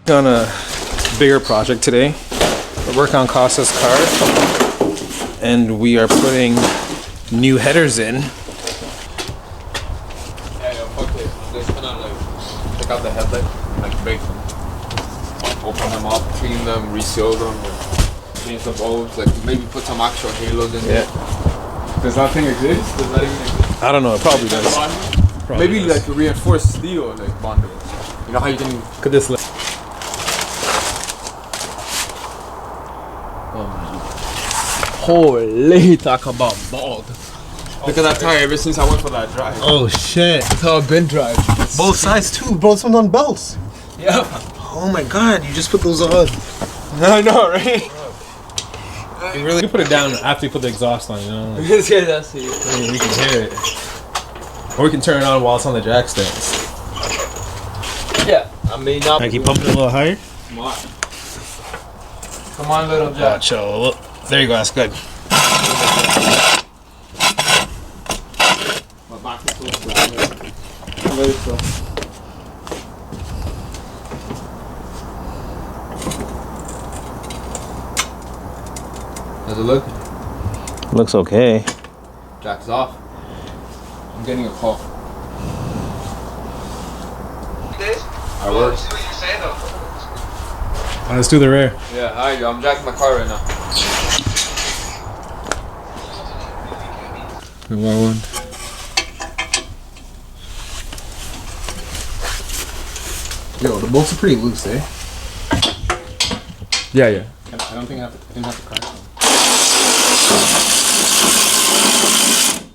On a bigger project today. We're working on Costa's car, and we are putting new headers in. Yeah, yo, fuck this. I'm just gonna like check out the headlight, like break them, open them up, clean them, reseal them, change the bulbs, like maybe put some actual halos in there. Does that thing exist? Does that even exist? I don't know. It probably does. Probably Maybe does. like reinforced steel, like bonding. You know how you can. Look at this. Holy, talk about bald. Look at that tire ever since I went for that drive. Oh shit! That's how I've been driving. Both sides too. Both on belts. Yeah. Oh my god! You just put those on. I know, right? You really put it down after you put the exhaust on. You know. Like, This guy does see it. we can hear it, or we can turn it on while it's on the jack stands. Yeah. I mean, not. I keep pumping it a little higher. Smart. Come on, little Jack. Chill. Look. There you go. That's good. My back is so slow. Very slow. How's it look? Looks okay. Jack's off. I'm getting a call. I work. Let's do the rear. Yeah, hi, I'm jacking my car right now. One. Yo, the bolts are pretty loose, eh? Yeah, yeah. I don't think I didn't have to crack them.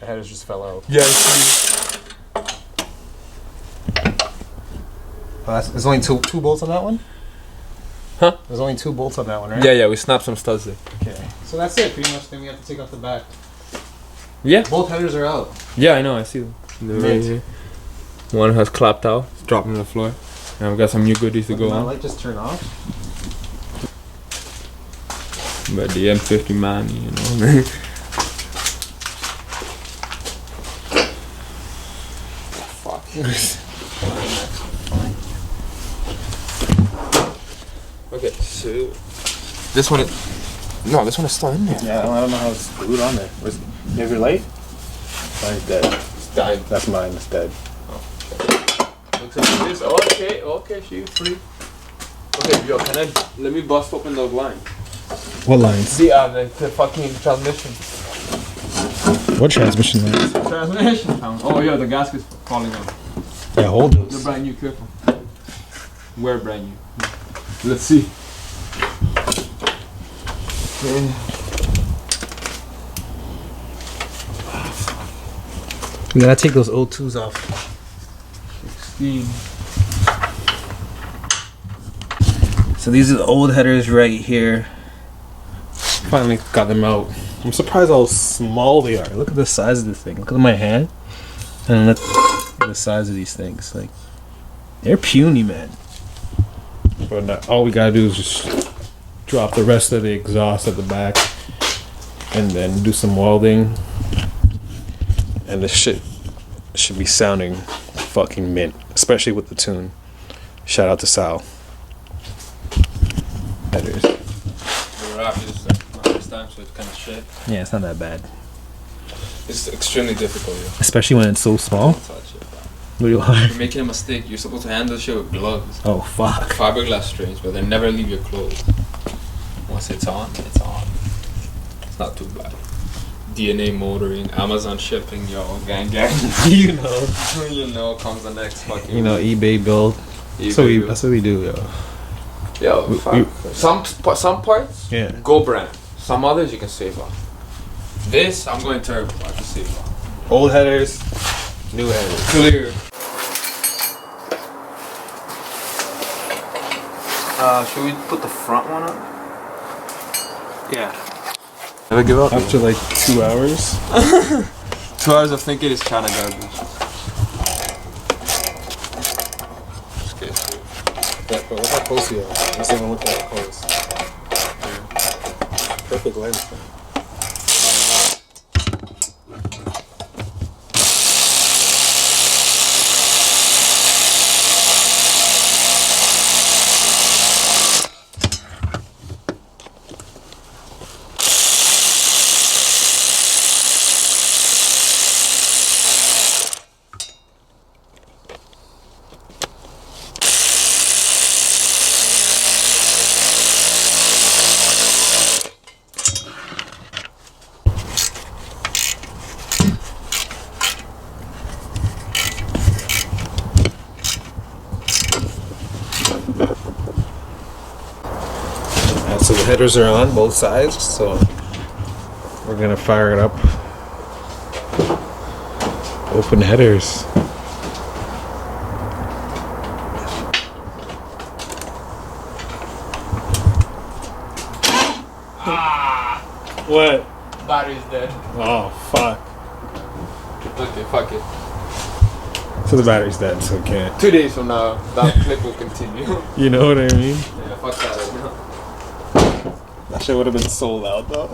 The headers just fell out. Yeah, I see. There's only two bolts on that one? Huh? There's only 2 bolts on that one, right? Yeah, we snapped some studs there. Okay. So that's it, pretty much. Then we have to take off the back. Yeah. Both headers are out. Yeah, I know, I see them. They're right here. One has clapped out, it's dropping on the floor. And we've got some new goodies to go Did my on. light just turn off? But the M50 man, you know. Fuck. Okay, so this one is this one is still in there. Yeah, I don't know how it's glued on there. You have your light? Mine's dead. It's dying. That's mine. It's dead. Looks like this. Okay, she's free. Okay, yo, let me bust open those lines. What lines? The fucking transmission. What transmission lines? Transmission pound. Oh yeah, the gasket's falling off. Yeah, hold They're those. brand new, careful. We're brand new. Let's see. We gotta take those O2s off. 16. So these are the old headers right here. Finally got them out. I'm surprised how small they are. Look at the size of this thing. Look at my hand. And look at the size of these things. Like, they're puny, man. But now, all we gotta do is just drop the rest of the exhaust at the back. And then do some welding. And this shit should be sounding fucking mint. Especially with the tune. Shout out to Sal. Headers. We're after this first time, so it's kind of shit. Yeah, it's not that bad. It's extremely difficult, yo. Especially when it's so small. Touch it, bro. Really hard. You're making a mistake. You're supposed to handle shit with gloves. Oh, fuck. Fiberglass strings, but they never leave your clothes. Once it's on, it's on. It's not too bad. DNA motoring, Amazon shipping, yo, gang. You know. You know, comes the next fucking. You know, eBay build. eBay That's what we do, yo. Yo, fuck. Some parts, Yeah. go brand. Some others you can save on. This, I'm going turbo. I can save on. Old headers, new headers. Clear. Should we put the front one up? Yeah. Never give up. After like 2 hours. 2 hours of thinking is kind of garbage. Yeah, but look how close you are. Let's even look that close. Perfect lens. Alright, so the headers are on both sides, so we're gonna fire it up. Open headers. What? Battery's dead. Oh, fuck. Okay, fuck it. So the battery's dead, so it can't. 2 days from now, that clip will continue. You know what I mean? Yeah, fuck that. That shit would have been sold out though.